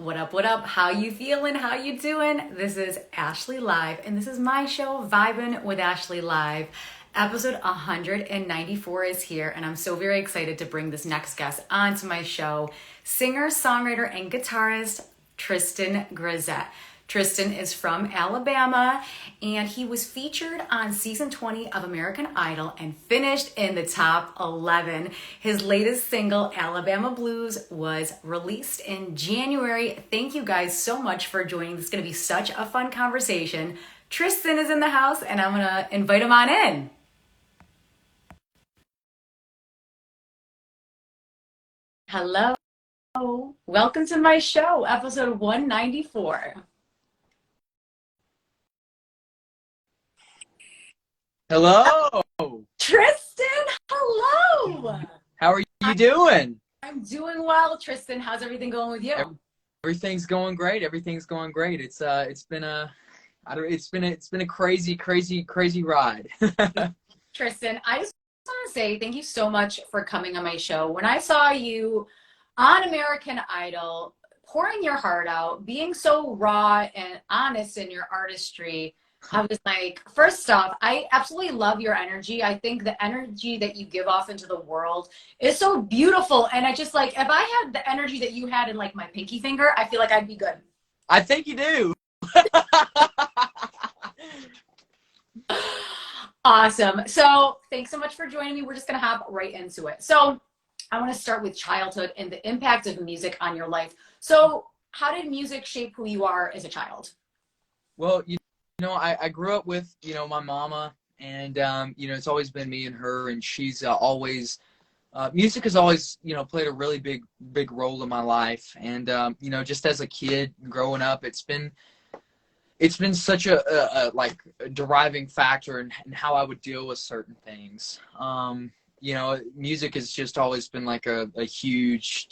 What up, what up? How you feeling? How you doing? This is Ashley Live, and this is my show, Vibin with Ashley Live. Episode 194 is here, and I'm so very excited to bring this next guest onto my show. Singer, songwriter, and guitarist, Tristen Gressett. Tristen is from Alabama, and he was featured on season 20 of American Idol and finished in the top 11. His latest single, Alabama Blues, was released in January. Thank you guys so much for joining. This is going to be such a fun conversation. Tristen is in the house, and I'm going to invite him on in. Hello. Welcome to my show, episode 194. Hello. Tristen, hello. How are you doing? I'm doing well. Tristen, how's everything going with you? Everything's going great. Everything's going great. It's been a crazy ride. Tristan, I just want to say thank you so much for coming on my show. When I saw you on American Idol, pouring your heart out, being so raw and honest in your artistry, I was like, first off, I absolutely love your energy. I think the energy that you give off into the world is so beautiful. And I just like, if I had the energy that you had in like my pinky finger, I feel like I'd be good. I think you do. Awesome. So thanks so much for joining me. We're just going to hop right into it. So I want to start with childhood and the impact of music on your life. So how did music shape who you are as a child? Well, I grew up with, my mama, and, it's always been me and her, and she's always, music has always, played a really big role in my life. And, just as a kid growing up, it's been such a deriving factor in how I would deal with certain things. Music has just always been like a huge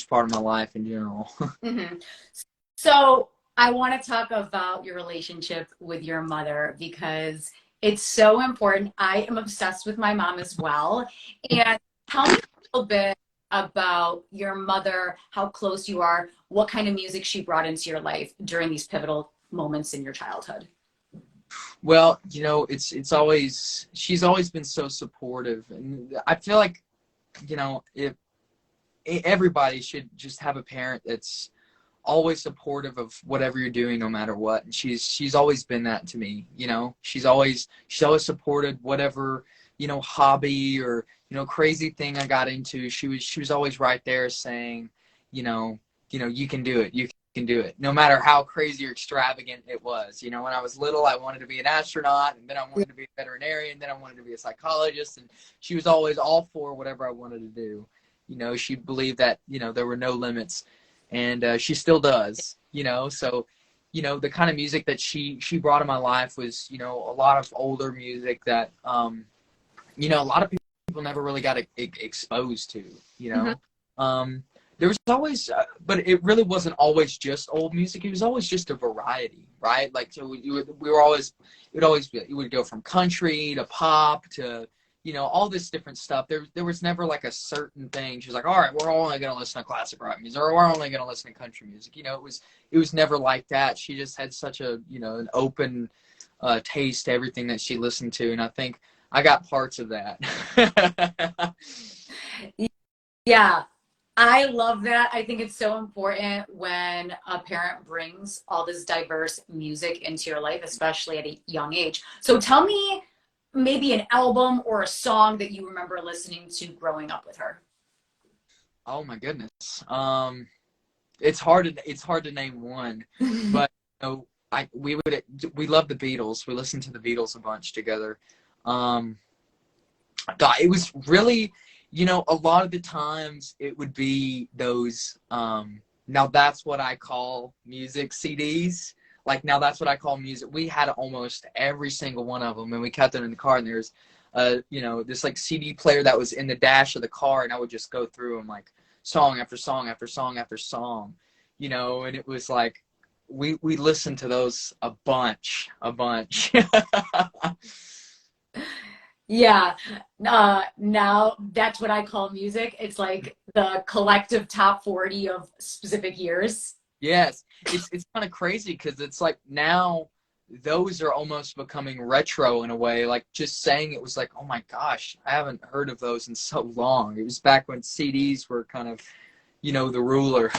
part of my life in general. Mm-hmm. So I want to talk about your relationship with your mother because it's so important. I am obsessed with my mom as well. And tell me a little bit about your mother, how close you are, what kind of music she brought into your life during these pivotal moments in your childhood. Well, she's always been so supportive, and I feel like, if everybody should just have a parent that's always supportive of whatever you're doing, no matter what. And she's always been that to me. She's always supported whatever, hobby or, crazy thing I got into. She was always right there saying, you can do it. You can do it. No matter how crazy or extravagant it was. When I was little, I wanted to be an astronaut, and then I wanted to be a veterinarian, and then I wanted to be a psychologist. And she was always all for whatever I wanted to do. She believed that, there were no limits. And she still does, so, the kind of music that she brought in my life was, a lot of older music that, a lot of people never really got exposed to, there was always, but it really wasn't always just old music. It was always just a variety, right? Like, so it would go from country to pop to, all this different stuff. There was never like a certain thing. She was like, all right, we're only going to listen to classic rock music, or we're only going to listen to country music. It was never like that. She just had such a, an open taste to everything that she listened to. And I think I got parts of that. Yeah, I love that. I think it's so important when a parent brings all this diverse music into your life, especially at a young age. So tell me, maybe an album or a song that you remember listening to growing up with her. Oh my goodness. It's hard to name one, but we love the Beatles. We listened to the Beatles a bunch together. God, it was really, a lot of the times it would be those, now that's what I call music CDs. Like, now that's what I call music. We had almost every single one of them, and we kept them in the car, and there's, this like CD player that was in the dash of the car, and I would just go through them like song after song after song after song, and it was like, we listened to those a bunch. Yeah. Now that's what I call music. It's like the collective top 40 of specific years. Yes, it's kind of crazy because it's like now those are almost becoming retro in a way. Like just saying it was like, oh my gosh, I haven't heard of those in so long. It was back when CDs were kind of, the ruler.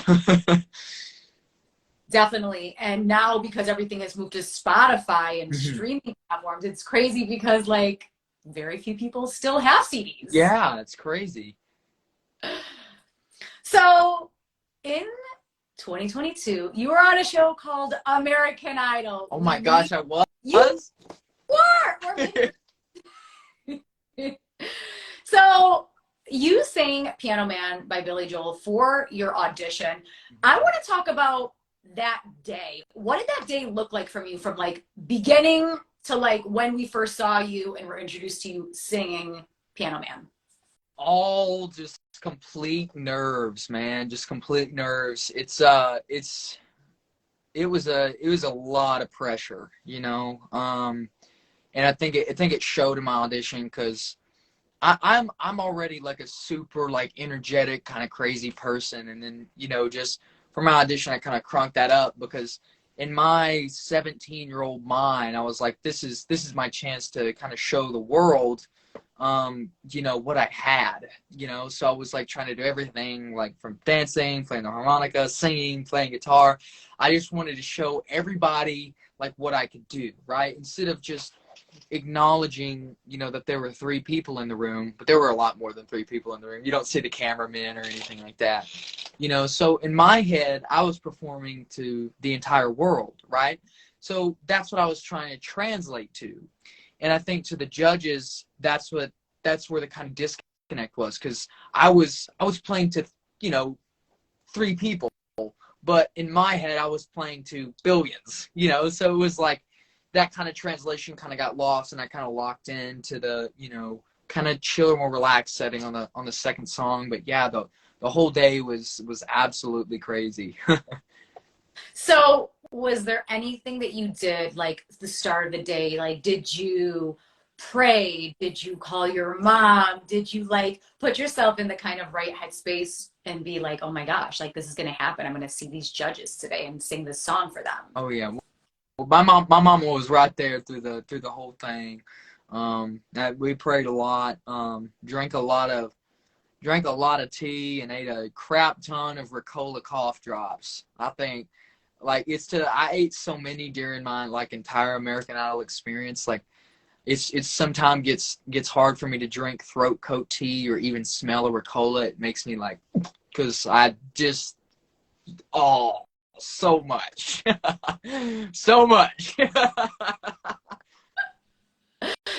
Definitely. And now because everything has moved to Spotify and Mhm. streaming platforms, it's crazy because like very few people still have CDs. Yeah, it's crazy. So in 2022, you were on a show called American Idol. Oh my We gosh, I was. you were. So you sang Piano Man by Billy Joel for your audition. I want to talk about that day. What did that day look like from you from like beginning to like when we first saw you and were introduced to you singing Piano Man? All just complete nerves, man. Just complete nerves. It was a lot of pressure, and I think it showed in my audition because I'm already like a super like energetic kind of crazy person, and then just for my audition I kind of crunked that up because in my 17-year-old mind I was like, this is my chance to kind of show the world what I had, so I was like trying to do everything, like from dancing, playing the harmonica, singing, playing guitar. I just wanted to show everybody like what I could do, right? Instead of just acknowledging, that there were three people in the room, but there were a lot more than three people in the room. You don't see the cameraman or anything like that, so in my head I was performing to the entire world, right? So that's what I was trying to translate to. And I think to the judges, that's where the kind of disconnect was, because I was playing to, three people, but in my head I was playing to billions, so it was like that kind of translation kind of got lost, and I kind of locked into the, kind of chiller, more relaxed setting on the second song. But yeah, the whole day was absolutely crazy. So, was there anything that you did like the start of the day? Like, did you pray? Did you call your mom? Did you like put yourself in the kind of right headspace and be like, oh my gosh, like this is going to happen. I'm going to see these judges today and sing this song for them. Oh yeah. Well, my mom was right there through the whole thing. We prayed a lot, drank a lot of tea, and ate a crap ton of Ricola cough drops. I think, like, I ate so many during my like entire American Idol experience. Like, it's sometimes gets hard for me to drink throat coat tea or even smell a Ricola. It makes me like, because I just, oh, so much, so much.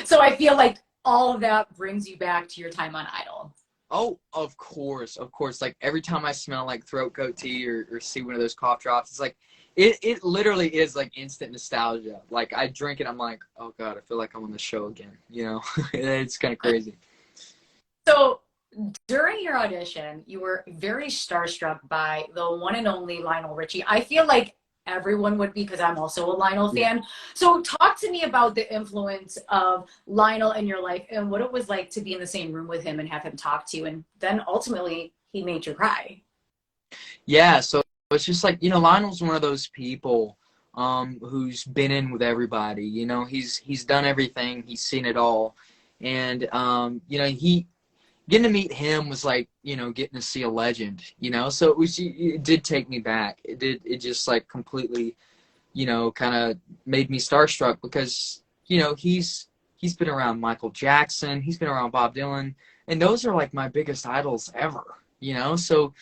So I feel like all of that brings you back to your time on Idol. Oh, of course, of course. Like every time I smell like throat coat tea or see one of those cough drops, it's like it literally is like instant nostalgia. Like I drink it, I'm like, oh God, I feel like I'm on the show again. It's kind of crazy. So during your audition, you were very starstruck by the one and only Lionel Richie. I feel like everyone would be because I'm also a Lionel Yeah. fan. So talk to me about the influence of Lionel in your life and what it was like to be in the same room with him and have him talk to you. And then ultimately he made you cry. Yeah, so it's just like, Lionel's one of those people who's been in with everybody. He's done everything, he's seen it all. And he getting to meet him was like, getting to see a legend, so it did take me back. It just like completely, kind of made me starstruck because, he's been around Michael Jackson, he's been around Bob Dylan, and those are like my biggest idols ever, so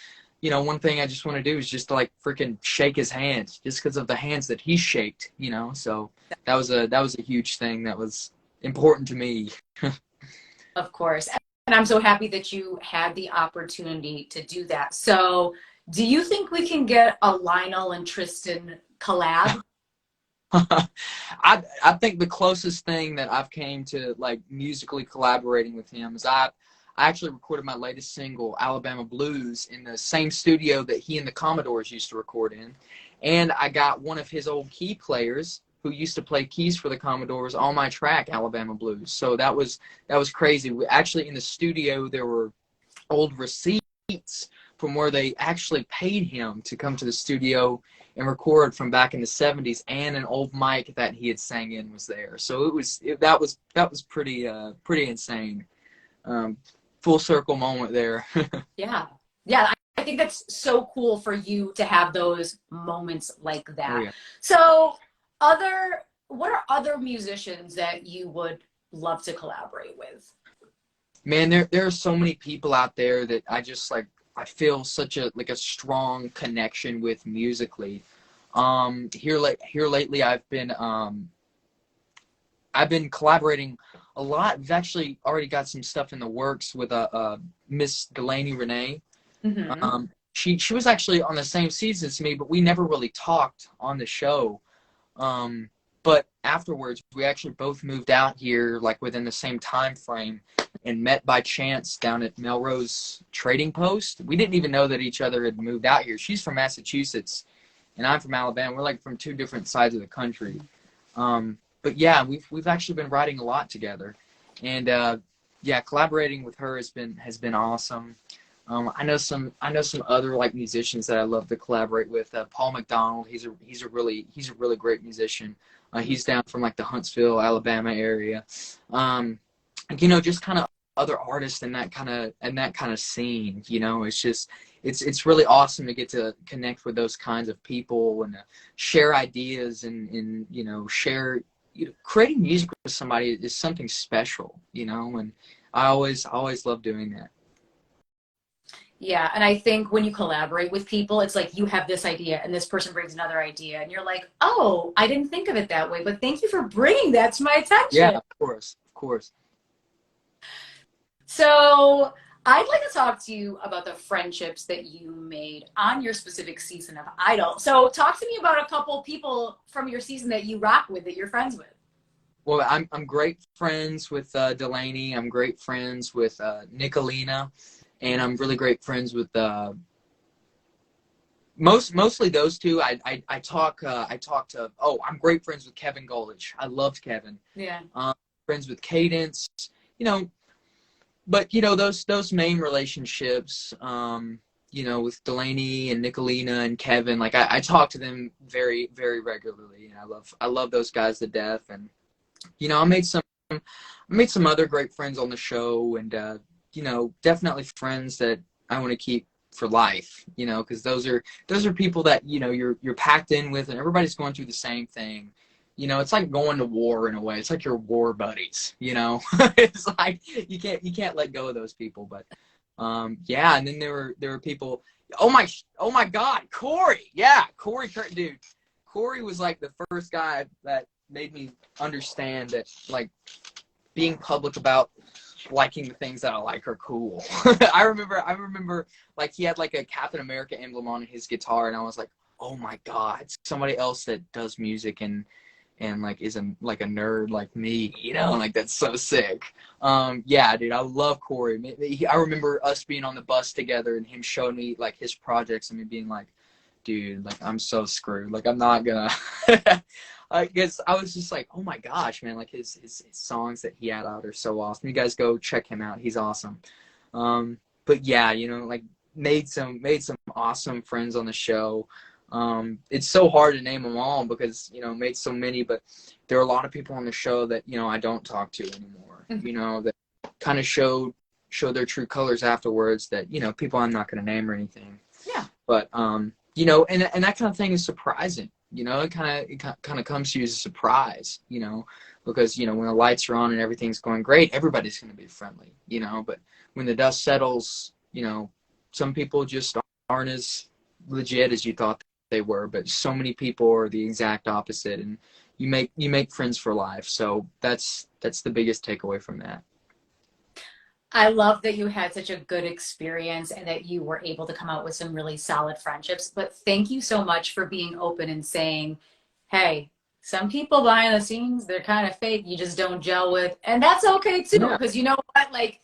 one thing I just want to do is just to like freaking shake his hand just because of the hands that he shaked, so that was a huge thing that was important to me. Of course. And I'm so happy that you had the opportunity to do that. So do you think we can get a Lionel and Tristen collab? I think the closest thing that I've came to like musically collaborating with him is I actually recorded my latest single, Alabama Blues, in the same studio that he and the Commodores used to record in. And I got one of his old key players who used to play keys for the Commodores on my track, Alabama Blues. So that was crazy. Actually, in the studio, there were old receipts from where they actually paid him to come to the studio and record from back in the 70s, and an old mic that he had sang in was there. So that was pretty insane. Full circle moment there. Yeah. Yeah. I think that's so cool for you to have those moments like that. Oh, yeah. So what are other musicians that you would love to collaborate with? Man, there are so many people out there that I just like, I feel such a strong connection with musically. Here lately I've been collaborating a lot. We've actually already got some stuff in the works with Miss Delaney Renee. Mm-hmm. She was actually on the same season as me, but we never really talked on the show. But afterwards, we actually both moved out here like within the same time frame and met by chance down at Melrose Trading Post. We didn't even know that each other had moved out here. She's from Massachusetts, and I'm from Alabama. We're like from two different sides of the country. But yeah, we've actually been writing a lot together, and yeah, collaborating with her has been awesome. I know some other like musicians that I love to collaborate with. Paul McDonald, he's a really great musician. He's down from like the Huntsville, Alabama area. Just kind of other artists in that kind of scene. It's really awesome to get to connect with those kinds of people and share ideas and share. Creating music with somebody is something special, and I always love doing that. Yeah, and I think when you collaborate with people, it's like you have this idea and this person brings another idea and you're like, oh, I didn't think of it that way, but thank you for bringing that to my attention. Yeah, of course. So I'd like to talk to you about the friendships that you made on your specific season of Idol. So talk to me about a couple people from your season that you rock with, that you're friends with. Well, I'm great friends with Delaney. I'm great friends with Nicolina. And I'm really great friends with mostly those two. I talk to. Oh, I'm great friends with Kevin Golich. I loved Kevin. Yeah. Friends with Cadence. But those main relationships. With Delaney and Nicolina and Kevin. Like I talk to them very very regularly, and I love those guys to death. And I made some other great friends on the show, and definitely friends that I want to keep for life, because those are people that, you're packed in with, and everybody's going through the same thing. It's like going to war in a way. It's like your war buddies, it's like you can't let go of those people. But yeah. And then there were people. Oh my God, Corey. Yeah. Dude, Corey was like the first guy that made me understand that like being public about liking the things that I like are cool. I remember like he had like a Captain America emblem on his guitar, and I was like, oh my God, somebody else that does music and like is a nerd like me, like that's so sick. Yeah, dude, I love Corey. I remember us being on the bus together and him showing me like his projects and me being like, dude, like I'm so screwed. Like I'm not gonna I guess I was just like, oh my gosh, man, like his songs that he had out are so awesome. You guys go check him out. He's awesome. But yeah, like made some awesome friends on the show. It's so hard to name them all because, made so many, but there are a lot of people on the show that, I don't talk to anymore, that kind of show their true colors afterwards that, people I'm not going to name or anything. Yeah. But, and that kind of thing is surprising. It kind of comes to you as a surprise, because, when the lights are on and everything's going great, everybody's going to be friendly, but when the dust settles, some people just aren't as legit as you thought they were, but so many people are the exact opposite, and you make friends for life. So that's the biggest takeaway from that. I love that you had such a good experience and that you were able to come out with some really solid friendships. But thank you so much for being open and saying, hey, some people behind the scenes, they're kind of fake. You just don't gel with. And that's okay too. Because you know what? Like,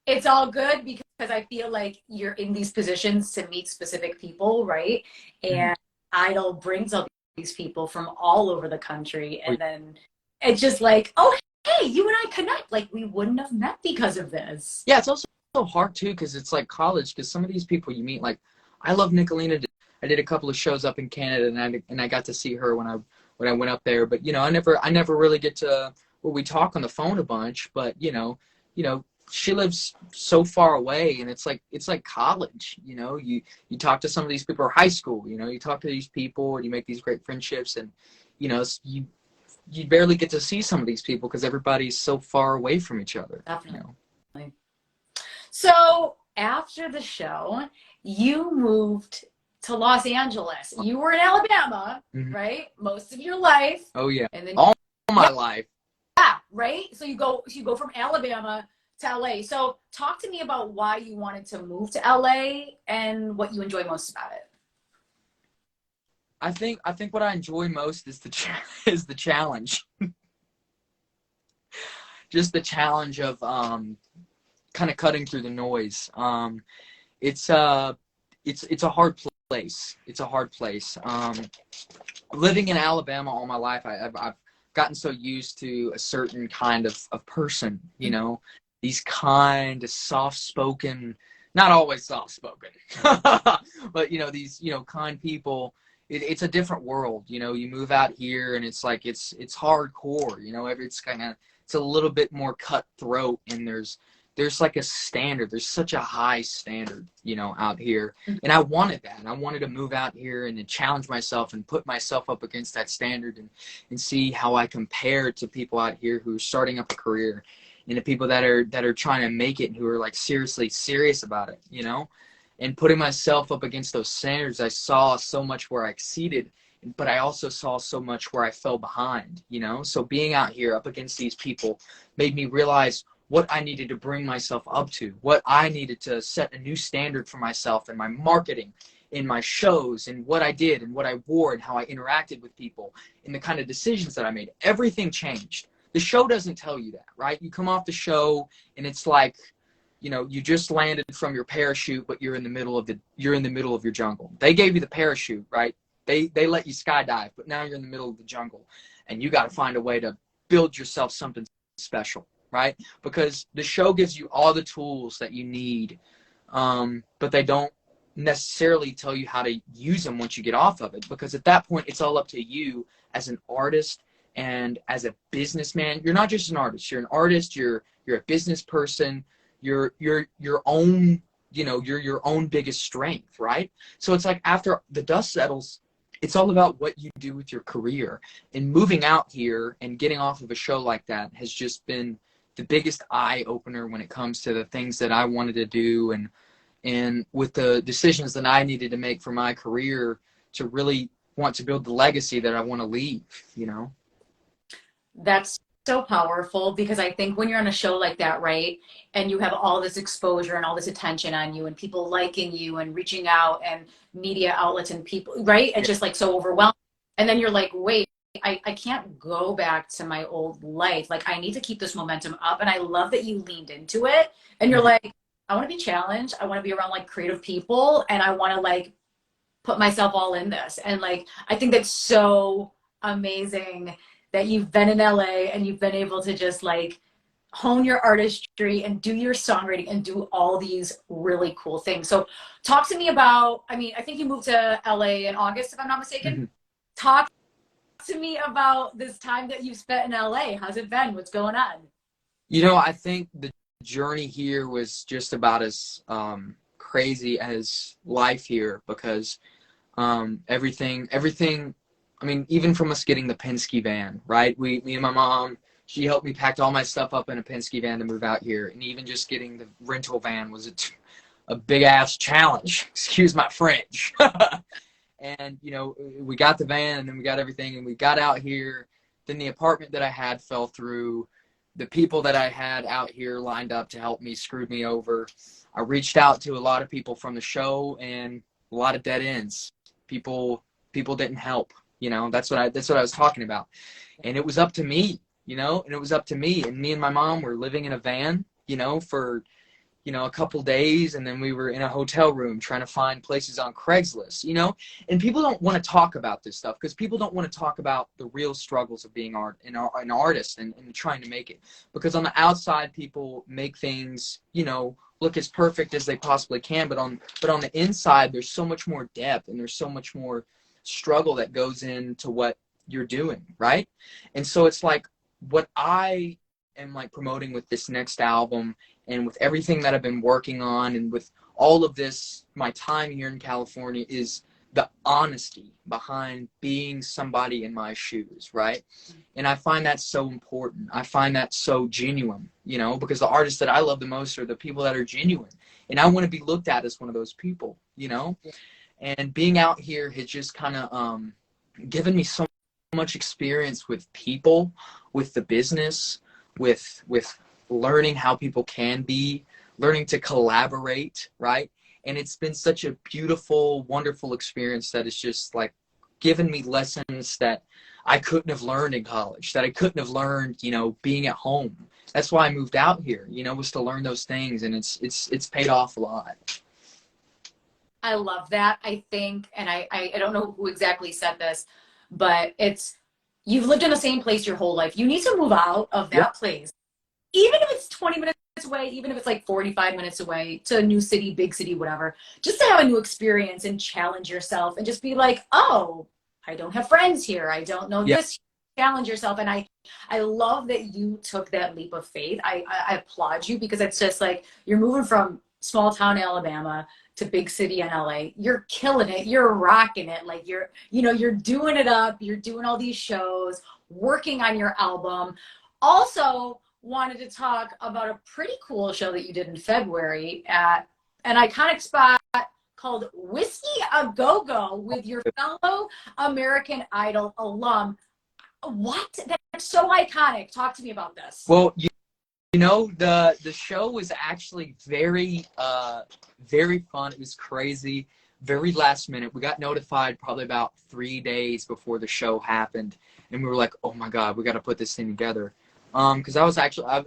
it's all good because I feel like you're in these positions to meet specific people, right? And Idol brings all these people from all over the country. And then it's just like, oh, hey, you and I connect. Like, we wouldn't have met because of this. Yeah, it's also hard too, because it's like college, because some of these people you meet, like, I love Nicolina. I did a couple of shows up in Canada, and I got to see her when I went up there. But I never really get to, well, we talk on the phone a bunch, but she lives so far away, and it's like college. You talk to some of these people, or high school. You talk to these people and you make these great friendships, and you barely get to see some of these people because everybody's so far away from each other. Definitely. So after the show, you moved to Los Angeles. You were in Alabama, right? Most of your life. Oh yeah. And then all my life. Yeah, right? So you go from Alabama to LA. So talk to me about why you wanted to move to LA and what you enjoy most about it. I think what I enjoy most is the challenge. Just the challenge of kind of cutting through the noise. It's a hard place. It's a hard place. Living in Alabama all my life, I've gotten so used to a certain kind of person, these kind of soft-spoken, not always soft-spoken, but these kind people. It's a different world. You move out here and it's like it's hardcore. It's a little bit more cutthroat, and there's like a standard. There's such a high standard, out here. And I wanted that. I wanted to move out here and to challenge myself and put myself up against that standard and see how I compare to people out here who are starting up a career, and the people that are trying to make it and who are like seriously serious about it, and putting myself up against those standards. I saw so much where I exceeded, but I also saw so much where I fell behind, So being out here up against these people made me realize what I needed to bring myself up to, what I needed to set a new standard for myself in my marketing, in my shows, and what I did and what I wore and how I interacted with people, and the kind of decisions that I made. Everything changed. The show doesn't tell you that, right? You come off the show and it's like, you just landed from your parachute, but you're in the middle of your jungle. They gave you the parachute, right? They let you skydive, but now you're in the middle of the jungle, and you got to find a way to build yourself something special, right? Because the show gives you all the tools that you need, but they don't necessarily tell you how to use them once you get off of it, because at that point it's all up to you as an artist and as a businessman. You're not just an artist. You're an artist. You're a business person. You're your own, you're your own biggest strength, right? So it's like after the dust settles, it's all about what you do with your career. And moving out here and getting off of a show like that has just been the biggest eye opener when it comes to the things that I wanted to do, and with the decisions that I needed to make for my career to really want to build the legacy that I want to leave, That's so powerful, because I think when you're on a show like that, right, and you have all this exposure and all this attention on you and people liking you and reaching out and media outlets and people, right, it's just like so overwhelming. And then you're like, wait, I can't go back to my old life. Like, I need to keep this momentum up. And I love that you leaned into it, and you're like, I want to be challenged. I want to be around like creative people, and I want to like put myself all in this. And like, I think that's so amazing that you've been in LA and you've been able to just like hone your artistry and do your songwriting and do all these really cool things. So talk to me about, I think you moved to LA in August, if I'm not mistaken. Talk to me about this time that you've spent in LA. How's it been? What's going on? I think the journey here was just about as crazy as life here, because everything, even from us getting the Penske van, right? Me and my mom, she helped me pack all my stuff up in a Penske van to move out here. And even just getting the rental van was a big ass challenge. Excuse my French. And, we got the van, and then we got everything, and we got out here. Then the apartment that I had fell through. The people that I had out here lined up to help me screwed me over. I reached out to a lot of people from the show, and a lot of dead ends. People didn't help. That's what I was talking about. And it was up to me, and it was up to me. And me and my mom were living in a van, for you know, a couple days, and then we were in a hotel room trying to find places on Craigslist, you know. And people don't want to talk about this stuff because people don't want to talk about the real struggles of being an artist and trying to make it. Because on the outside, people make things, you know, look as perfect as they possibly can, but on the inside, there's so much more depth and there's so much more struggle that goes into what you're doing, right? And so it's like what I am like promoting with this next album and with everything that I've been working on and with all of this, my time here in California, is the honesty behind being somebody in my shoes, right? And I find that so important. I find that so genuine, you know, because the artists that I love the most are the people that are genuine. And I want to be looked at as one of those people, you know? And being out here has just kind of given me so much experience with people, with the business, with learning how people can be, learning to collaborate, right? And it's been such a beautiful, wonderful experience that it's just like given me lessons that I couldn't have learned in college, that I couldn't have learned, you know, being at home. That's why I moved out here, you know, was to learn those things, and it's paid off a lot. I love that. I think, and I don't know who exactly said this, but it's, you've lived in the same place your whole life. You need to move out of that place. Even if it's 20 minutes away, even if it's like 45 minutes away, to a new city, big city, whatever, just to have a new experience and challenge yourself and just be like, oh, I don't have friends here. I don't know this. Challenge yourself. And I love that you took that leap of faith. I applaud you, because it's just like, you're moving from small town Alabama to big city in LA. You're killing it. You're rocking it. Like you're doing it up. You're doing all these shows, working on your album. Also, wanted to talk about a pretty cool show that you did in February at an iconic spot called Whiskey A Go Go with your fellow American Idol alum. What? That's so iconic. Talk to me about this. Well, you know, the show was actually very fun. It was crazy, very last minute. We got notified probably about 3 days before the show happened, and we were like, oh my God, we got to put this thing together. Because I'm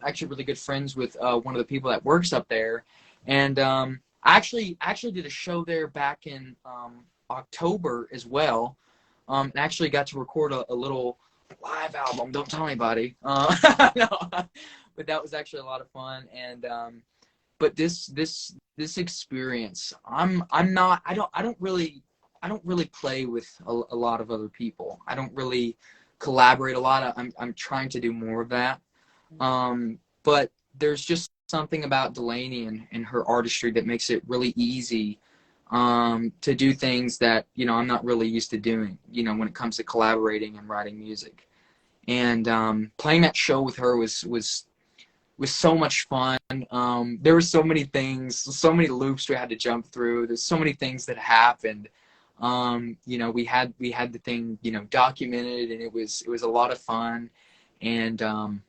actually really good friends with one of the people that works up there, and I actually did a show there back in October as well, and actually got to record a little live album. Don't tell anybody. No, but that was actually a lot of fun. And but this experience, I don't really play with a lot of other people. I don't really collaborate a lot. I'm trying to do more of that. But there's just something about Delaney and her artistry that makes it really easy to do things that, you know, I'm not really used to doing, you know, when it comes to collaborating and writing music. And playing that show with her was so much fun. There were so many things, so many loops we had to jump through. There's so many things that happened. You know, we had the thing, you know, documented, and it was a lot of fun. And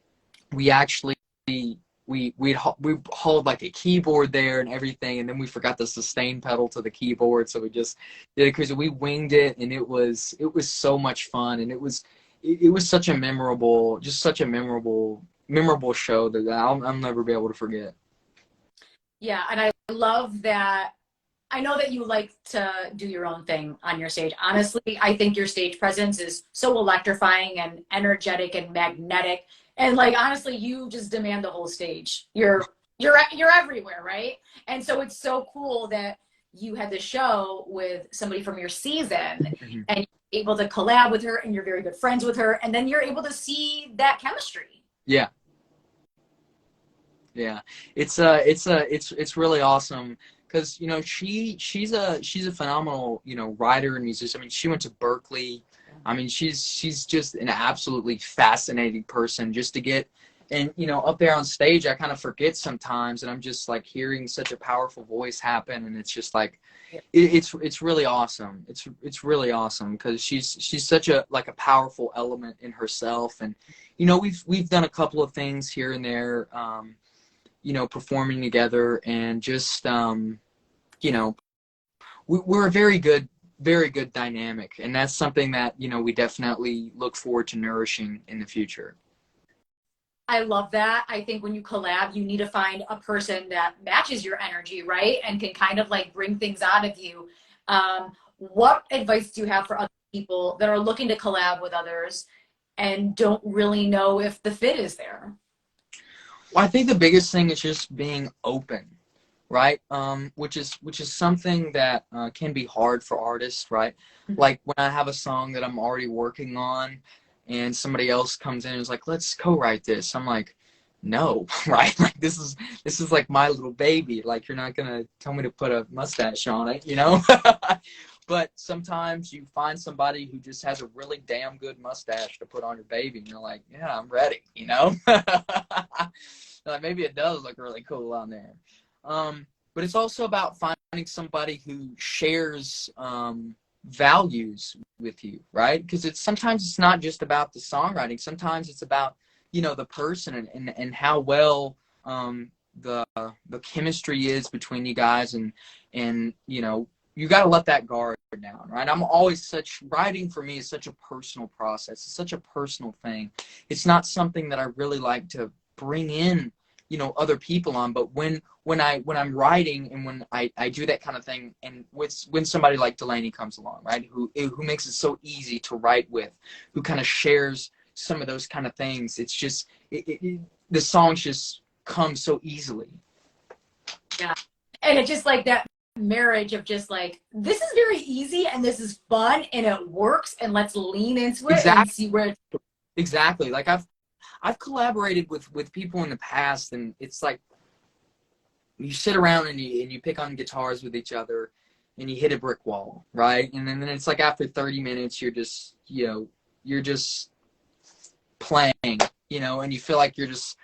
we actually we hauled like a keyboard there and everything, and then we forgot the sustain pedal to the keyboard, so we just did it crazy. We winged it, and it was so much fun, and it was such a memorable show that I'll never be able to forget. Yeah, and I love that. I know that you like to do your own thing on your stage. Honestly, I think your stage presence is so electrifying and energetic and magnetic. And like, honestly, you just demand the whole stage. You're everywhere, right? And so it's so cool that you had the show with somebody from your season and you're able to collab with her, and you're very good friends with her, and then you're able to see that chemistry. Yeah. Yeah. It's really awesome. Because, you know, she's a phenomenal, you know, writer and musician. I mean, she went to Berkeley. I mean, she's just an absolutely fascinating person. Just to get, and, you know, up there on stage, I kind of forget sometimes, and I'm just like hearing such a powerful voice happen, and it's just like, it's really awesome. It's really awesome because she's such a powerful element in herself. And, you know, we've done a couple of things here and there, you know, performing together, and just you know, we're a very good dynamic, and that's something that, you know, we definitely look forward to nourishing in the future. I love that. I think when you collab, you need to find a person that matches your energy, right? And can kind of like bring things out of you. What advice do you have for other people that are looking to collab with others and don't really know if the fit is there? Well, I think the biggest thing is just being open, right? Which is something that can be hard for artists, right? Like when I have a song that I'm already working on, and somebody else comes in and is like, "Let's co-write this." I'm like, "No," right? Like this is like my little baby. Like you're not gonna tell me to put a mustache on it, you know? But sometimes you find somebody who just has a really damn good mustache to put on your baby, and you're like, "Yeah, I'm ready," you know? Like maybe it does look really cool on there. But it's also about finding somebody who shares values with you, right? Because sometimes it's not just about the songwriting. Sometimes it's about, the person and how well the chemistry is between you guys, and you got to let that guard down, right? Writing for me is such a personal process. It's such a personal thing. It's not something that I really like to bring in, other people on. But when I'm writing, and when I do that kind of thing, and when somebody like Delaney comes along, right, who makes it so easy to write with, who kind of shares some of those kind of things, it's just the songs just come so easily. Yeah. And it's just like that marriage of just like, this is very easy and this is fun and it works, and let's lean into it and Exactly. see where it's. Exactly. Like I've collaborated with people in the past, and it's like you sit around and you pick on guitars with each other, and you hit a brick wall, right? And then it's like after 30 minutes you're just playing, and you feel like you're just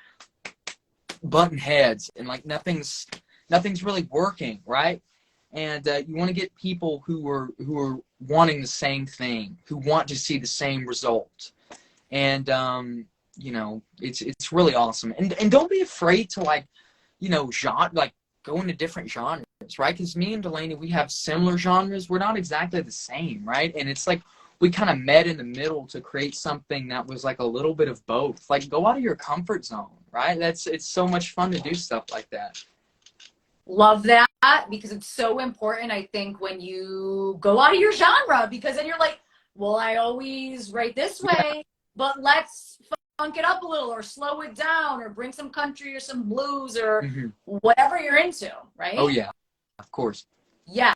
butting heads, and like nothing's really working, right? And you want to get people who are wanting the same thing, who want to see the same result. And it's really awesome. And don't be afraid to go into different genres, right? Because me and Delaney, we have similar genres. We're not exactly the same, right? And it's like we kind of met in the middle to create something that was like a little bit of both. Like, go out of your comfort zone, right? It's so much fun to do stuff like that. Love that, because it's so important, I think, when you go out of your genre, because then you're like, well, I always write this Yeah. way, but let's funk it up a little or slow it down or bring some country or some blues or Hmm. whatever you're into, Oh right? yeah, of course. Yes.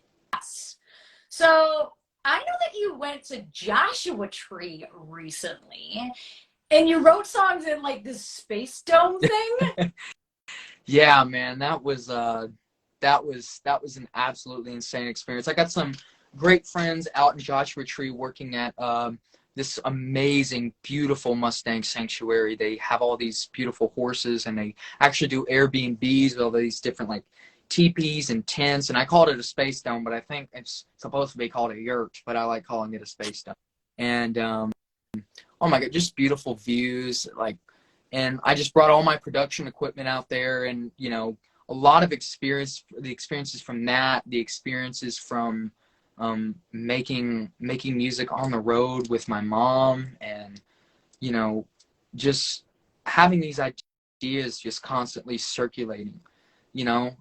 So I know that you went to Joshua Tree recently and you wrote songs in like this space dome thing. Yeah, man, that was an absolutely insane experience. I got some great friends out in Joshua Tree working at this amazing, beautiful Mustang sanctuary. They have all these beautiful horses, and they actually do Airbnbs with all these different like teepees and tents. And I called it a space dome, but I think it's supposed to be called a yurt, but I like calling it a space dome. And oh my God, just beautiful views, like. And I just brought all my production equipment out there, and a lot of the experiences from that, the experiences from making music on the road with my mom, and you know just having these ideas just constantly circulating, you know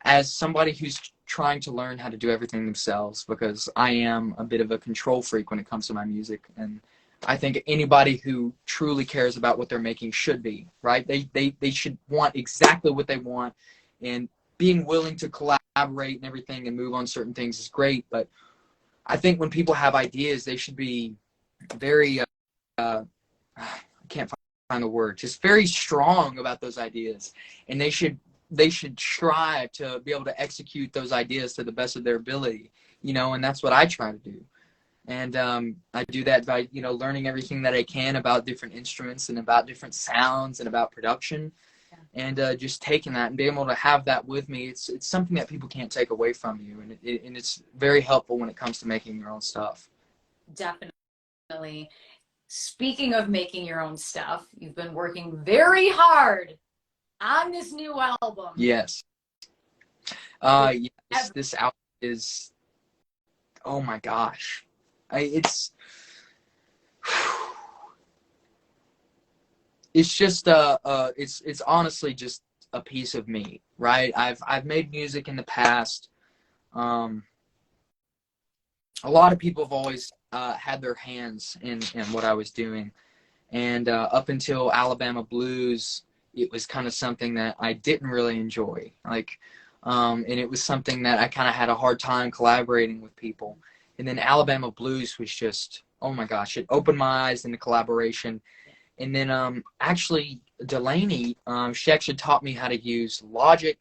as somebody who's trying to learn how to do everything themselves, because I am a bit of a control freak when it comes to my music. And I think anybody who truly cares about what they're making should be, right? They should want exactly what they want, and being willing to collaborate and everything and move on certain things is great. But I think when people have ideas, they should be very, I can't find the word, just very strong about those ideas. And they should strive to be able to execute those ideas to the best of their ability, and that's what I try to do. And I do that by learning everything that I can about different instruments and about different sounds and about production, and just taking that and being able to have that with me. It's something that people can't take away from you, and it's very helpful when it comes to making your own stuff. Definitely. Speaking of making your own stuff, you've been working very hard on this new album. Yes. With Yes. This album is, oh my gosh, it's it's just it's honestly just a piece of me, right? I've made music in the past. Um, a lot of people have always had their hands in what I was doing, and up until Alabama Blues, it was kind of something that I didn't really enjoy. Like, and it was something that I kind of had a hard time collaborating with people. And then Alabama Blues was just, oh my gosh, it opened my eyes into collaboration. And then actually Delaney, she actually taught me how to use Logic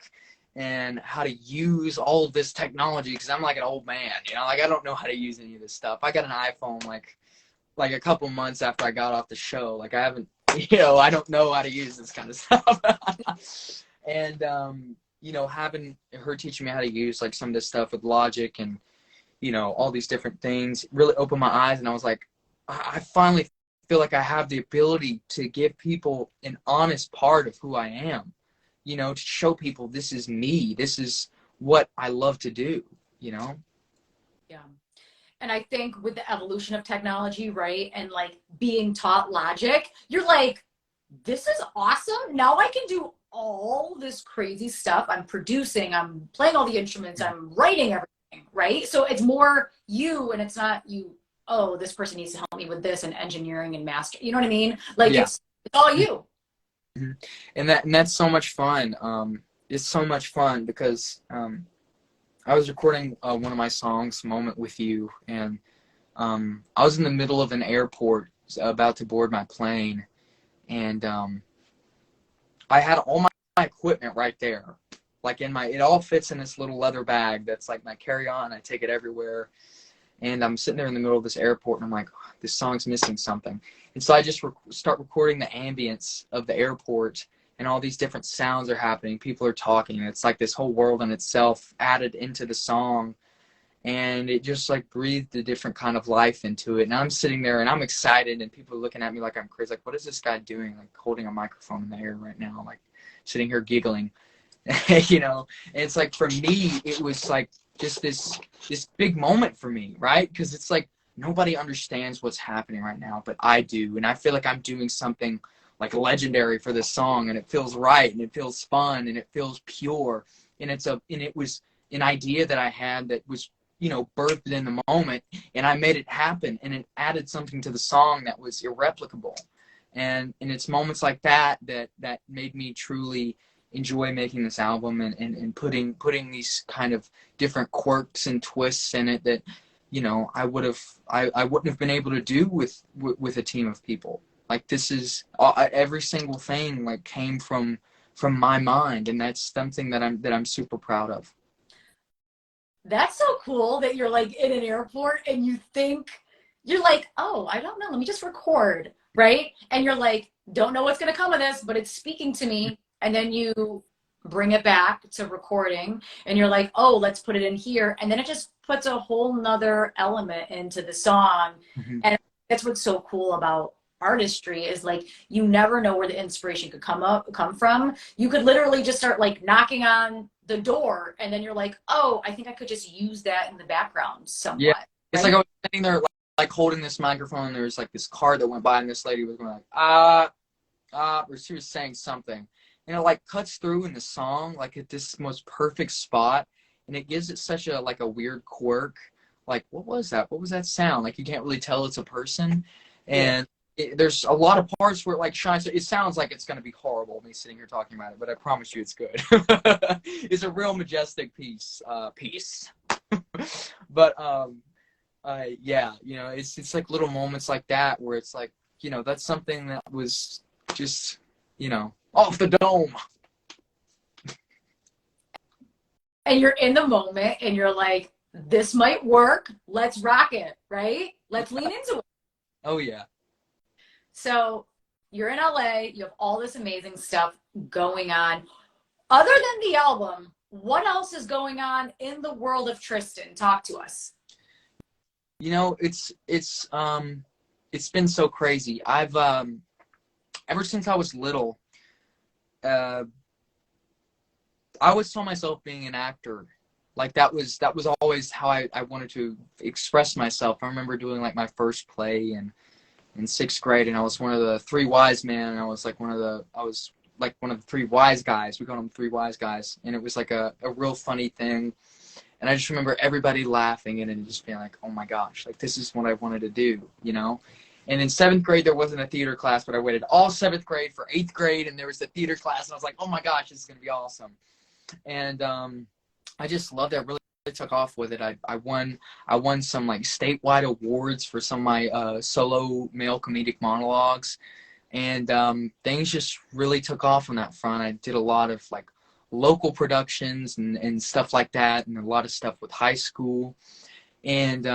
and how to use all of this technology, because I'm like an old man, you know, like I don't know how to use any of this stuff. I got an iPhone like a couple months after I got off the show. Like I haven't, you know, I don't know how to use this kind of stuff. And you know, having her teaching me how to use like some of this stuff with Logic and, you know, all these different things really opened my eyes. And I was like, I finally feel like I have the ability to give people an honest part of who I am, you know, to show people this is me, this is what I love to do, you know? Yeah. And I think with the evolution of technology, right, and like being taught Logic, you're like, this is awesome. Now I can do all this crazy stuff. I'm producing, I'm playing all the instruments, I'm writing everything, right? So it's more you, and it's not you, oh, this person needs to help me with this and engineering and master. You know what I mean? Like Yeah. it's all you. Mm-hmm. And that's so much fun. It's so much fun because I was recording one of my songs, Moment with You, and I was in the middle of an airport about to board my plane, and I had all my equipment right there. Like it all fits in this little leather bag that's like my carry-on. I take it everywhere. And I'm sitting there in the middle of this airport, and I'm like, oh, this song's missing something. And so I just start recording the ambience of the airport, and all these different sounds are happening. People are talking. And it's like this whole world in itself added into the song. And it just like breathed a different kind of life into it. And I'm sitting there and I'm excited, and people are looking at me like I'm crazy. Like, what is this guy doing? Like holding a microphone in the air right now, like sitting here giggling, you know? And it's like, for me, it was like just this big moment for me, right? Because it's like nobody understands what's happening right now, but I do. And I feel like I'm doing something like legendary for this song, and it feels right, and it feels fun, and it feels pure. And it was an idea that I had that was, you know, birthed in the moment, and I made it happen, and it added something to the song that was irreplicable. And it's moments like that made me truly enjoy making this album, and putting these kind of different quirks and twists in it that, you know, I wouldn't have been able to do with a team of people. Like, this is every single thing like came from my mind, and that's something that I'm super proud of. That's so cool that you're like in an airport and you think, you're like, oh, I don't know, let me just record, right? And you're like, don't know what's going to come of this, but it's speaking to me. And then you bring it back to recording and you're like, oh, let's put it in here. And then it just puts a whole nother element into the song. Mm-hmm. And that's what's so cool about artistry, is like you never know where the inspiration could come from. You could literally just start like knocking on the door, and then you're like, oh, I think I could just use that in the background somewhat. Yeah, it's right? like I was sitting there like holding this microphone, and there was like this car that went by, and this lady was going like or she was saying something, and it like cuts through in the song like at this most perfect spot, and it gives it such a like a weird quirk. Like, what was that sound? Like, you can't really tell it's a person. And there's a lot of parts where it like shines. It sounds like it's going to be horrible, me sitting here talking about it, but I promise you it's good. It's a real majestic piece. But yeah, you know, it's like little moments like that where it's like, you know, that's something that was just, you know, off the dome. And you're in the moment and you're like, this might work, let's rock it, right? Let's lean into it. Oh yeah. So you're in LA, you have all this amazing stuff going on. Other than the album, what else is going on in the world of Tristen? Talk to us. You know, it's been so crazy. I've ever since I was little, I always saw myself being an actor. Like, that was always how I wanted to express myself. I remember doing like my first play, and in 6th grade, and I was one of the three wise men. And I was like one of the three wise guys. We called them three wise guys, and it was like a real funny thing. And I just remember everybody laughing and just being like, oh my gosh, like this is what I wanted to do, you know? And in 7th grade, there wasn't a theater class, but I waited all 7th grade for 8th grade, and there was the theater class, and I was like, oh my gosh, this is going to be awesome. And I just loved it. I really took off with it. I won some like statewide awards for some of my solo male comedic monologues, and things just really took off on that front. I did a lot of like local productions and stuff like that, and a lot of stuff with high school. And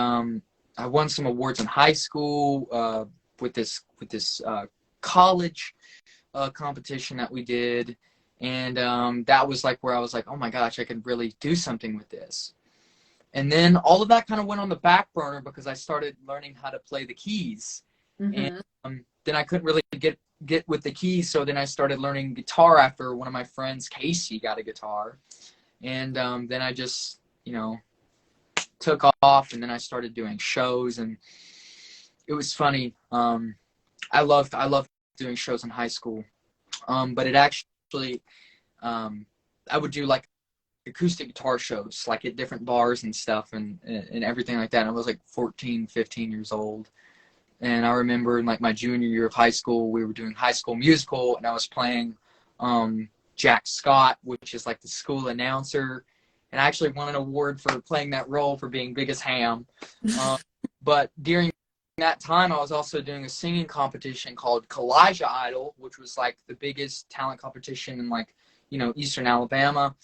I won some awards in high school with this college competition that we did. And that was like where I was like, oh my gosh, I could really do something with this. And then all of that kind of went on the back burner because I started learning how to play the keys. Mm-hmm. And then I couldn't really get with the keys, so then I started learning guitar after one of my friends, Casey, got a guitar. And then I just, you know, took off, and then I started doing shows, and it was funny. I loved doing shows in high school, but it actually, I would do like acoustic guitar shows, like at different bars and stuff, and everything like that. And I was like 14, 15 years old. And I remember in like my junior year of high school, we were doing High School Musical, and I was playing Jack Scott, which is like the school announcer. And I actually won an award for playing that role for being big as ham. But during that time, I was also doing a singing competition called Kalijah Idol, which was like the biggest talent competition in like, you know, Eastern Alabama.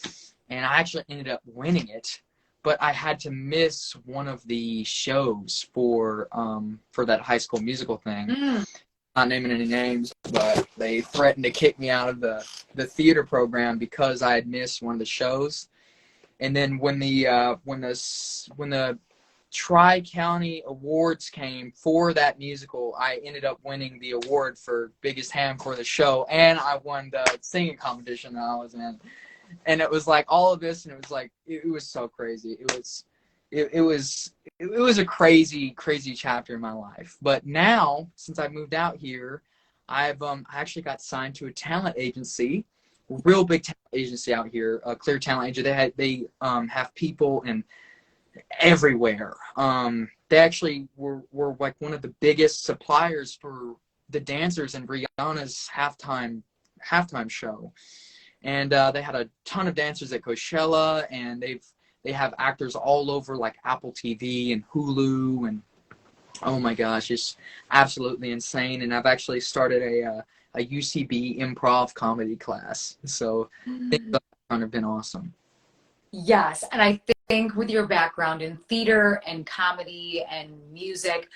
And I actually ended up winning it. But I had to miss one of the shows for that High School Musical thing. Not naming any names, but they threatened to kick me out of the theater program because I had missed one of the shows. And then when the Tri-County Awards came for that musical, I ended up winning the award for biggest ham for the show, and I won the singing competition that I was in. And it was like all of this, and it was like it was so crazy. It was a crazy chapter in my life. But now, since I moved out here, I've I actually got signed to a talent agency, a real big talent agency out here, a Clear Talent Agency. They have people in everywhere. They actually were like one of the biggest suppliers for the dancers in Rihanna's halftime show. And they had a ton of dancers at Coachella, and they have actors all over like Apple TV and Hulu, and oh my gosh, it's absolutely insane. And I've actually started a UCB improv comedy class, so things have kind of been awesome. Yes, and I think with your background in theater and comedy and music,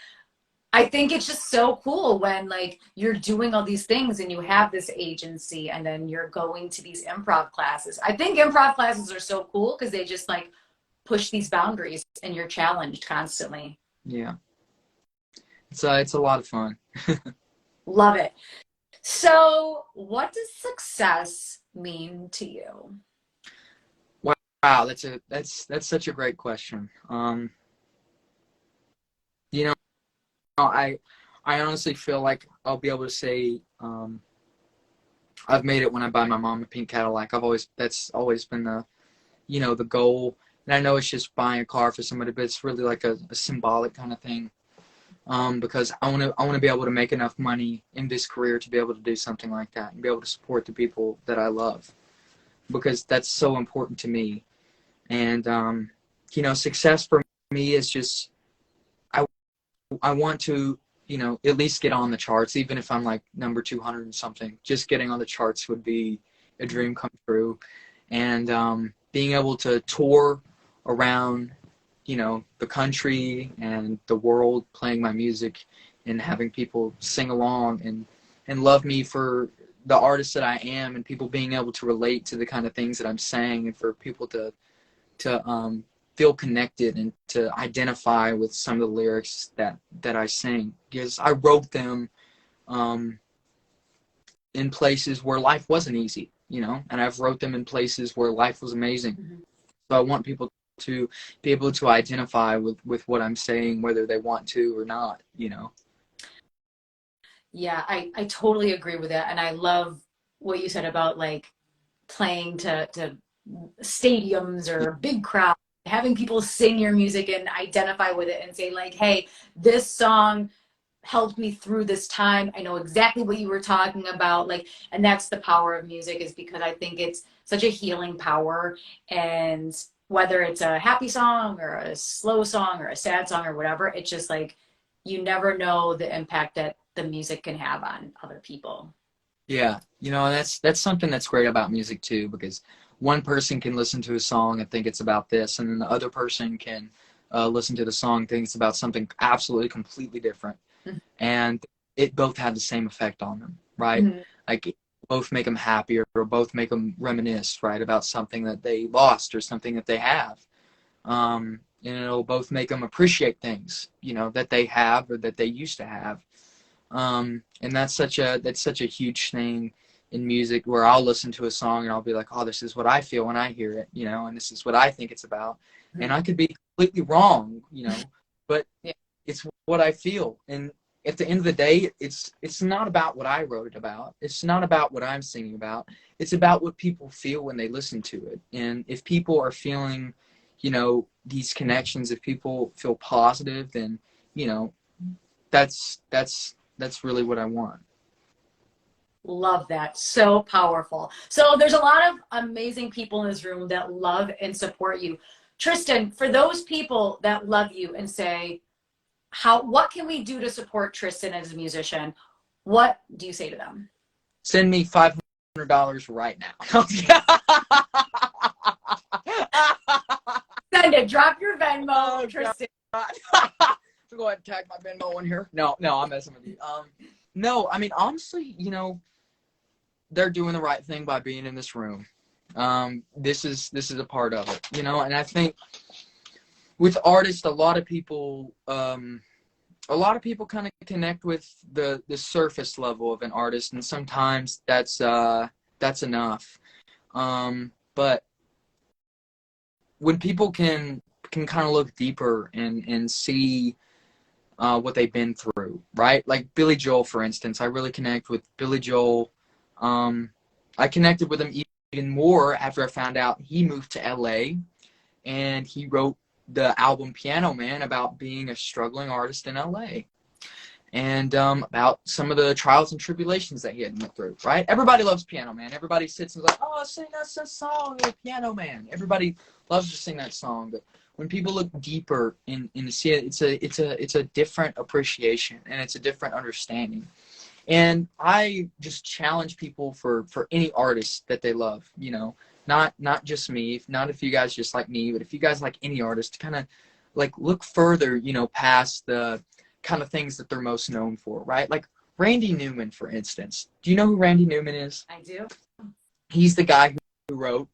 I think it's just so cool when like you're doing all these things and you have this agency and then you're going to these improv classes. I think improv classes are so cool because they just like push these boundaries and you're challenged constantly. Yeah. It's a lot of fun. Love it. So what does success mean to you? Wow, that's such a great question. You know, I honestly feel like I'll be able to say I've made it when I buy my mom a pink Cadillac. That's always been the goal. And I know it's just buying a car for somebody, but it's really like a symbolic kind of thing. Because I want to be able to make enough money in this career to be able to do something like that and be able to support the people that I love, because that's so important to me. And success for me is just I want to, at least get on the charts, even if I'm like number 200 and something. Just getting on the charts would be a dream come true. And being able to tour around, the country and the world playing my music and having people sing along and love me for the artist that I am, and people being able to relate to the kind of things that I'm saying, and for people to feel connected and to identify with some of the lyrics that I sing, because I wrote them in places where life wasn't easy, and I've wrote them in places where life was amazing. Mm-hmm. So I want people to be able to identify with what I'm saying, whether they want to or not, Yeah, I totally agree with that. And I love what you said about like playing to stadiums or big crowds, having people sing your music and identify with it and say like, hey, this song helped me through this time. I know exactly what you were talking about. Like, and that's the power of music, is because I think it's such a healing power. And whether it's a happy song or a slow song or a sad song or whatever, it's just like you never know the impact that the music can have on other people. Yeah, that's something that's great about music too, because one person can listen to a song and think it's about this, and then the other person can listen to the song and think it's about something absolutely completely different, and it both had the same effect on them, right? Mm-hmm. Like both make them happier or both make them reminisce, right, about something that they lost or something that they have. And it'll both make them appreciate things, that they have or that they used to have. And that's such a huge thing in music, where I'll listen to a song and I'll be like, oh, this is what I feel when I hear it, and this is what I think it's about. And I could be completely wrong, but Yeah. it's what I feel. And at the end of the day, it's not about what I wrote it about. It's not about what I'm singing about. It's about what people feel when they listen to it. And if people are feeling, these connections, if people feel positive, then, you know, that's really what I want. Love that. So powerful. So there's a lot of amazing people in this room that love and support you. Tristen, for those people that love you and say, what can we do to support Tristen as a musician? What do you say to them? Send me $500 right now. Send it. Drop your Venmo, Oh, Tristen. God. So go ahead and tag my Venmo in here. No, I'm messing with you. No, I mean, honestly, they're doing the right thing by being in this room. This is a part of it, and I think with artists, a lot of people kind of connect with the surface level of an artist, and sometimes that's enough. But when people can kind of look deeper and see what they've been through, right? Like Billy Joel, for instance. I really connect with Billy Joel. I connected with him even more after I found out he moved to LA and he wrote the album Piano Man about being a struggling artist in LA, and about some of the trials and tribulations that he had went through, right? Everybody loves Piano Man. Everybody sits and is like, oh, sing us a song of Piano Man. Everybody loves to sing that song. But when people look deeper and see it, it's a different appreciation, and it's a different understanding. And I just challenge people for any artist that they love, not just me, not if you guys just like me, but if you guys like any artist, to kind of like look further, past the kind of things that they're most known for, right? Like Randy Newman, for instance. Do you know who Randy Newman is? I do. He's the guy who wrote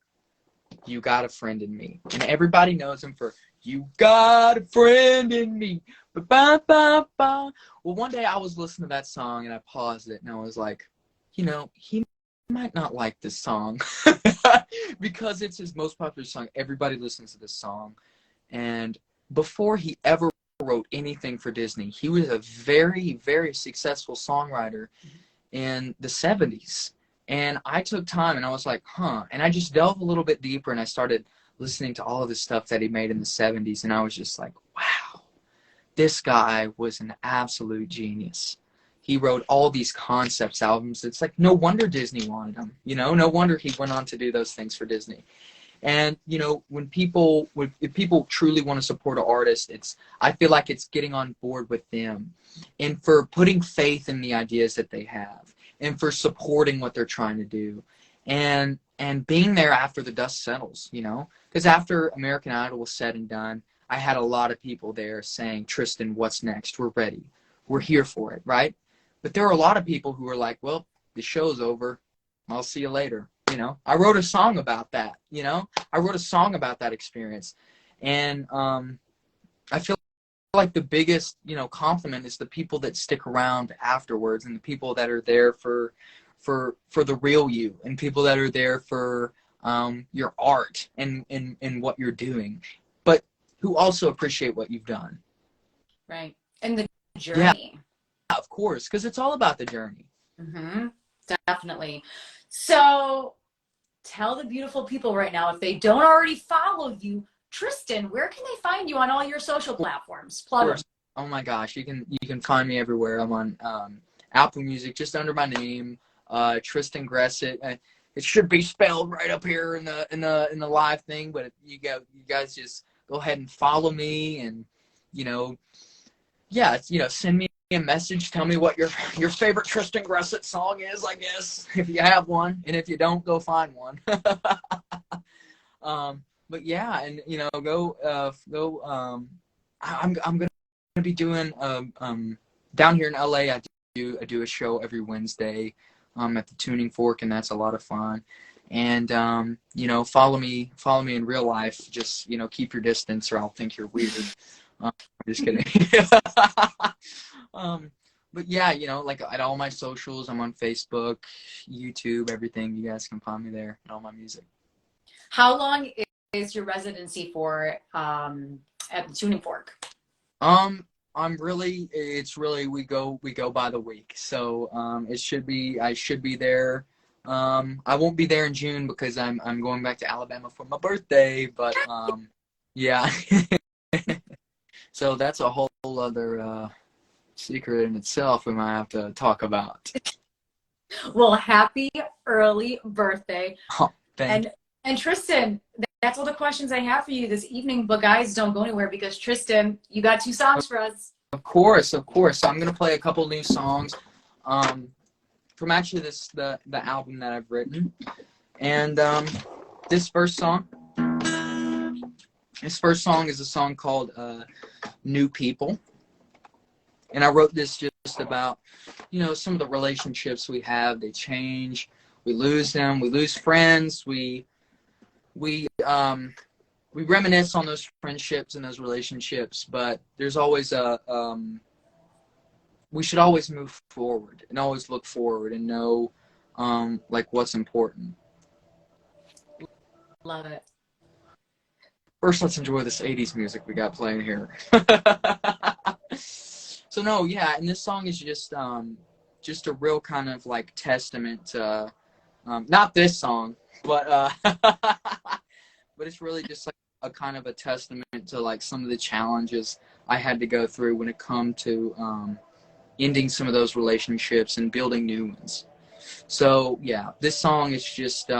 You Got a Friend in Me. And everybody knows him for You Got a Friend in Me. Ba-ba-ba-ba. Well, one day I was listening to that song and I paused it and I was like, he might not like this song because it's his most popular song. Everybody listens to this song. And before he ever wrote anything for Disney, he was a very, very successful songwriter in the 70s. And I took time and I was like, and I just delved a little bit deeper and I started listening to all of the stuff that he made in the 70s, and I was just like, wow, this guy was an absolute genius. He wrote all these concepts albums. It's like, no wonder Disney wanted him, no wonder he went on to do those things for Disney. And if people truly want to support an artist, I feel like it's getting on board with them, and for putting faith in the ideas that they have, and for supporting what they're trying to do, and being there after the dust settles. Because after American Idol was said and done, I had a lot of people there saying, Tristen, what's next? We're ready. We're here for it, right? But there are a lot of people who are like, well, the show's over. I'll see you later. I wrote a song about that. I wrote a song about that experience. And I feel like the biggest, compliment is the people that stick around afterwards, and the people that are there for the real you, and people that are there for your art and what you're doing, but who also appreciate what you've done. Right. And the Yeah. journey. of course, because it's all about the journey. Mm-hmm. Definitely. So tell the beautiful people right now, if they don't already follow you, Tristen, where can they find you on all your social platforms? Plug them. Oh my gosh, you can find me everywhere. I'm on Apple Music, just under my name, Tristen Gressett. It should be spelled right up here in the live thing, but you guys just go ahead and follow me, and send me a message. Tell me what your favorite Tristen Gressett song is, I guess, if you have one, and if you don't, go find one. But yeah, and I'm gonna be doing down here in LA. I do a show every Wednesday at the Tuning Fork, and that's a lot of fun. And follow me in real life. Just keep your distance, or I'll think you're weird. I'm just kidding. But yeah, like at all my socials, I'm on Facebook, YouTube, everything. You guys can find me there and all my music. How long is your residency for at the Tuning Fork? It's really we go by the week. So I should be there. I won't be there in June because I'm going back to Alabama for my birthday, but yeah. So that's a whole other secret in itself we might have to talk about. Well, happy early birthday. Oh, thank and Tristen, that's all the questions I have for you this evening, but guys, don't go anywhere because Tristen, you got 2 songs for us. Of course. So I'm gonna play a couple new songs from actually the album that I've written. And this first song is a song called New People. And I wrote this just about, some of the relationships we have. They change. We lose them. We lose friends. We reminisce on those friendships and those relationships. But there's always we should always move forward and always look forward and know like what's important. Love it. First, let's enjoy this 80s music we got playing here. So no, yeah, and this song is just a real kind of like testament to not this song, but but it's really just like a kind of a testament to like some of the challenges I had to go through when it come to ending some of those relationships and building new ones. So yeah, this song is just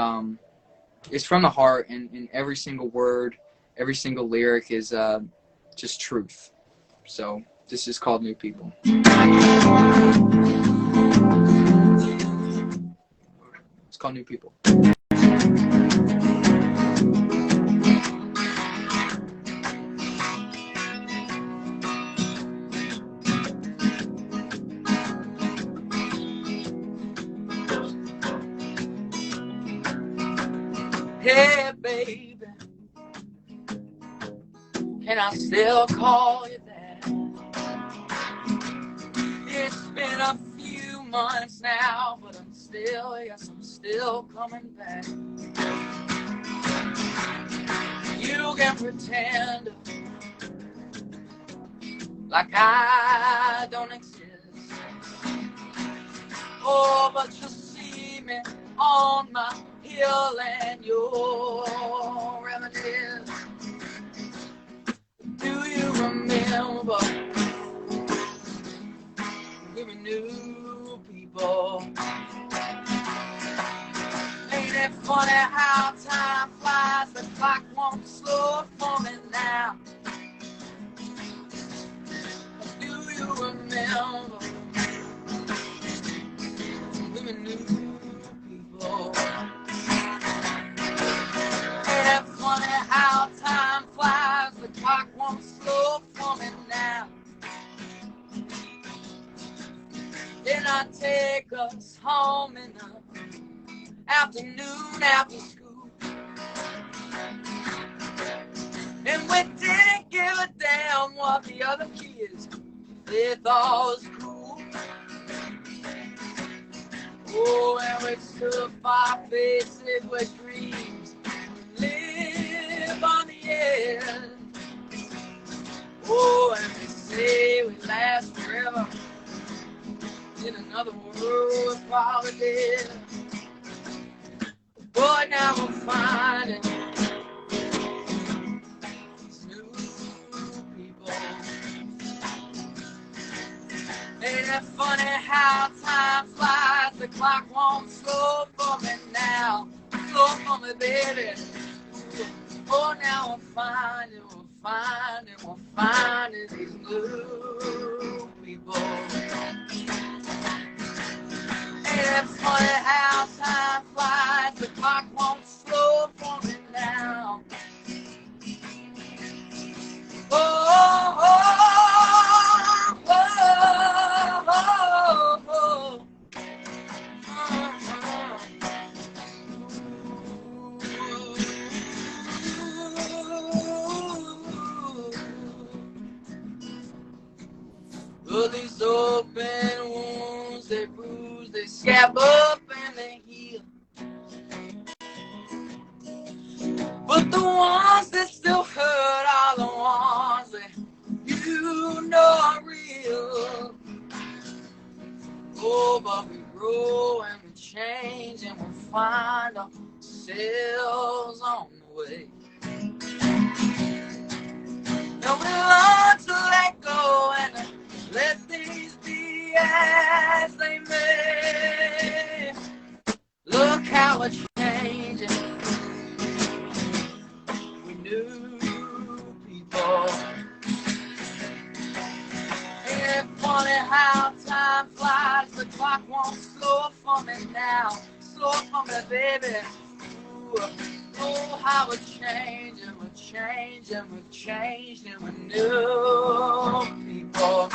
it's from the heart, and every single word, every single lyric is just truth. So this is called New People. It's called New People. Hey, baby, can I still call you that? It's been a few months now, but I'm still coming back. You can pretend like I don't exist. Oh, but you'll see me on my hill and you'll reminisce. Do you remember we were new people? Ain't it funny how time flies? The clock won't slow for me now. Do you remember we were new people? Ain't it funny how time flies? The clock won't slow for me now. Then I take us home in the afternoon after school, and we didn't give a damn what the other kids they thought was cool. Oh, and we stood up our faces with dreams, live on the edge. Oh, and they say we last forever. in another world, probably did. Boy, now I'm finding these new people. Ain't that funny how time flies? The clock won't slow for me now. Slow for me, baby. Oh, now I'm finding, we're finding these new people. Ain't it funny how time flies? The clock won't slow for me now. Oh, oh, oh, oh, oh, oh. Oh, these open wounds, they bruise, they scab up and they heal. But the ones that still hurt are the ones that you know are real. Oh, but we grow and we change and we find ourselves on the way. And we learn to let go and let things be as they may. Look how it's changing. We new people. Ain't it funny how time flies? The clock won't slow for me now. Slow for me, baby. Ooh, oh, how we're changing, we're changing, we're changing. We're new people.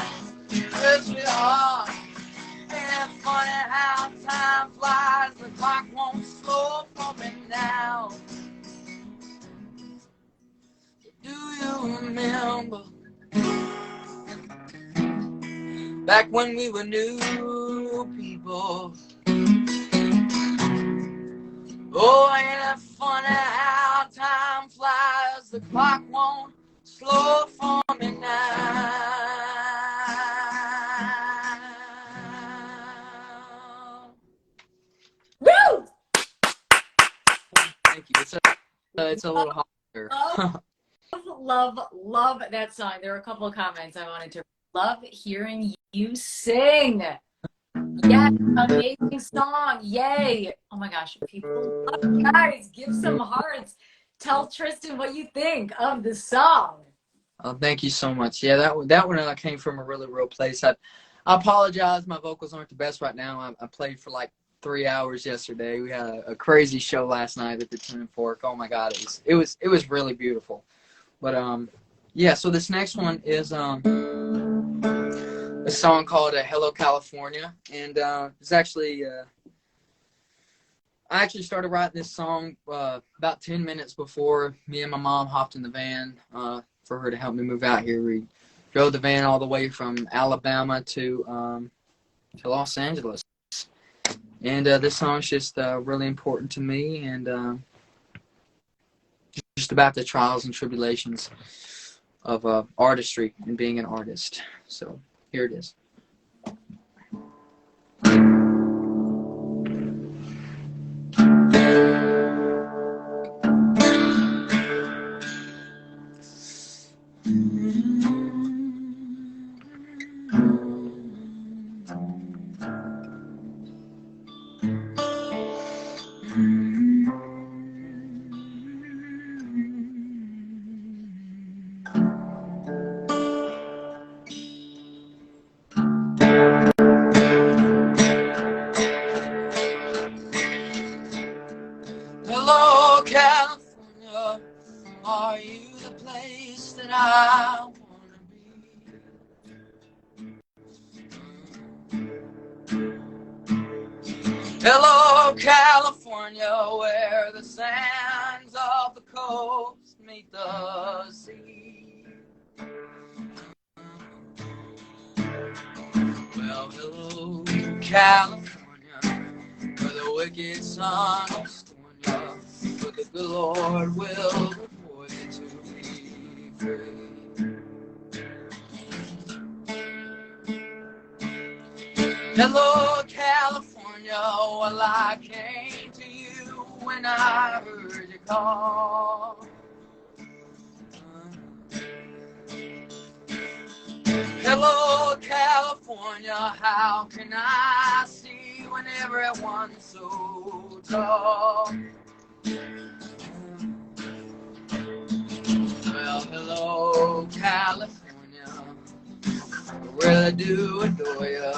Yes, we are. Ain't it funny how time flies? The clock won't slow for me now. Do you remember back when we were new people? Oh, ain't it funny how time flies? The clock won't slow for me now. Woo! Thank you. It's a little harder. Love that song. There were a couple of comments I wanted to love hearing you sing. Yes, amazing song. Yay. Oh my gosh, people love it. Guys, give some hearts. Tell Tristen what you think of the song. Oh, thank you so much. Yeah, that one came from a really real place. I apologize. My vocals aren't the best right now. I played for like 3 hours yesterday. We had a crazy show last night at the Twin Fork. Oh my God, it was really beautiful. But yeah. So this next one is a song called "Hello California," and it's actually I actually started writing this song about 10 minutes before me and my mom hopped in the van for her to help me move out here. We drove the van all the way from Alabama to Los Angeles. And this song's just really important to me, and just about the trials and tribulations of artistry and being an artist. So here it is. Hello, California, are you the place that I wanna be? Hello, California, where the sands of the coast meet the sea. Well, hello, California, where the wicked sun will scorn you, but the good Lord will reward you to be free. Hello, California. Well, I came to you when I heard you call. Hello, California. How can I see when everyone's so tall? Well, hello, California. I really do adore you.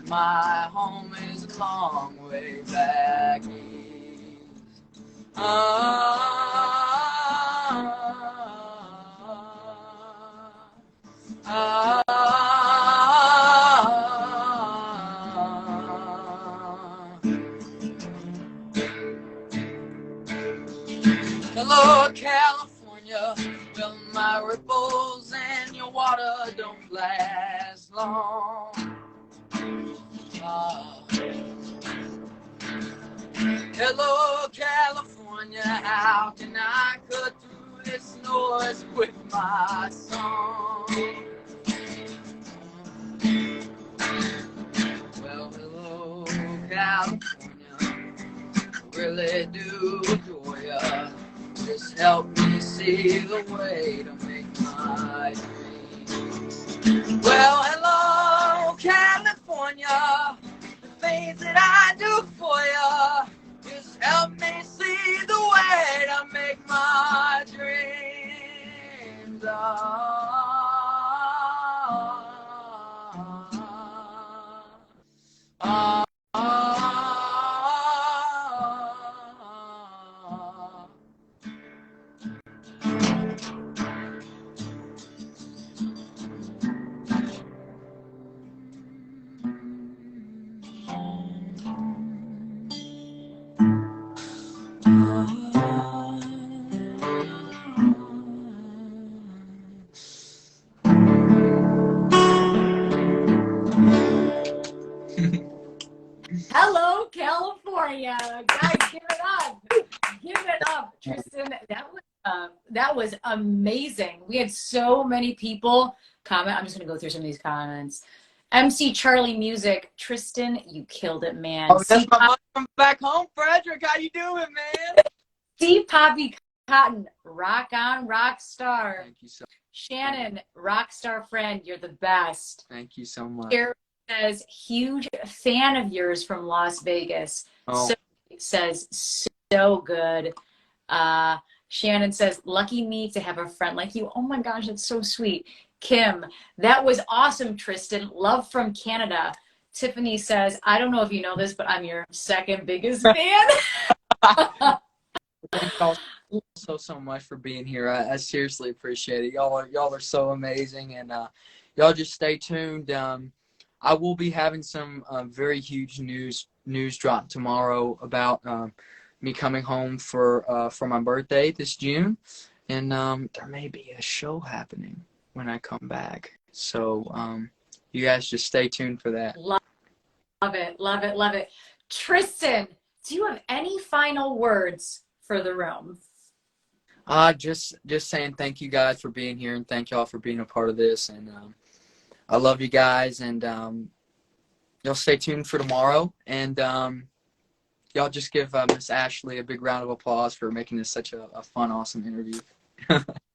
My home is a long way back east. Hello, California. Well, my ripples and your water don't last long. Hello, California, how can I cut through this noise with my song? Well, hello, California, I really do adore ya. Just help me see the way to make my dreams. Well, hello, California, the things that I do for ya. Just help me see the way to make my dreams. Hello, California. Guys, give it up. Give it up, Tristen. That was amazing. We had so many people comment. I'm just going to go through some of these comments. MC Charlie Music, Tristen, you killed it, man. Oh, that's my buddy from back home, Frederick. How you doing, man? C. Poppy Cotton, rock on, rock star. Thank you so much. Shannon, rock star friend, you're the best. Thank you so much. Here says, huge fan of yours from Las Vegas. Oh. So says, so good. Shannon says, lucky me to have a friend like you. Oh my gosh, that's so sweet. Kim, that was awesome, Tristen. Love from Canada. Tiffany says, I don't know if you know this, but I'm your second biggest fan. Thank y'all so much for being here. I seriously appreciate it. Y'all are so amazing, and y'all just stay tuned. I will be having some very huge news drop tomorrow about me coming home for my birthday this June, and there may be a show happening when I come back. So you guys just stay tuned for that. Love it, love it, love it. Tristen, do you have any final words for the room? Just saying thank you guys for being here, and thank y'all for being a part of this, and I love you guys, and y'all stay tuned for tomorrow, and y'all just give Miss Ashley a big round of applause for making this such a fun, awesome interview.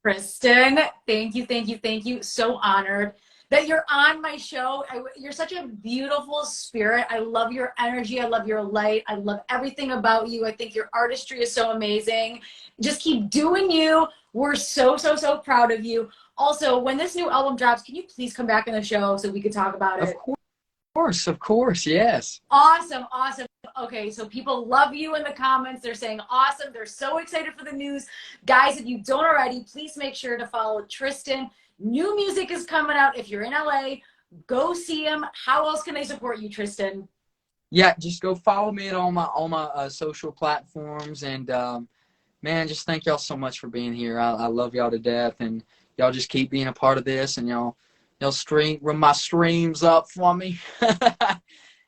Tristen, thank you, thank you, thank you. So honored that you're on my show. You're such a beautiful spirit. I love your energy. I love your light. I love everything about you. I think your artistry is so amazing. Just keep doing you. We're so, so, so proud of you. Also, when this new album drops, can you please come back on the show so we can talk about it? Of course, yes. Awesome, awesome. Okay, so people love you in the comments. They're saying awesome. They're so excited for the news. Guys, if you don't already, please make sure to follow Tristen. New music is coming out. If you're in LA, go see him. How else can they support you, Tristen? Yeah, just go follow me at all my social platforms, and man, just thank y'all so much for being here. I love y'all to death, and y'all just keep being a part of this, and y'all run my streams up for me.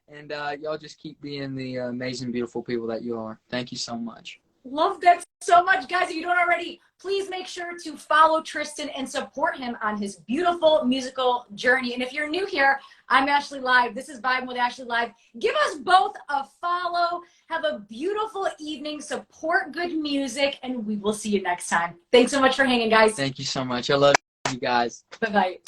And y'all just keep being the amazing, beautiful people that you are. Thank you so much. Love that so much. Guys, if you don't already, please make sure to follow Tristen and support him on his beautiful musical journey. And if you're new here, I'm Ashley Live. This is Vibin with Ashley Live. Give us both a follow. Have a beautiful evening. Support good music, and we will see you next time. Thanks so much for hanging, guys. Thank you so much. I love you guys. Bye-bye.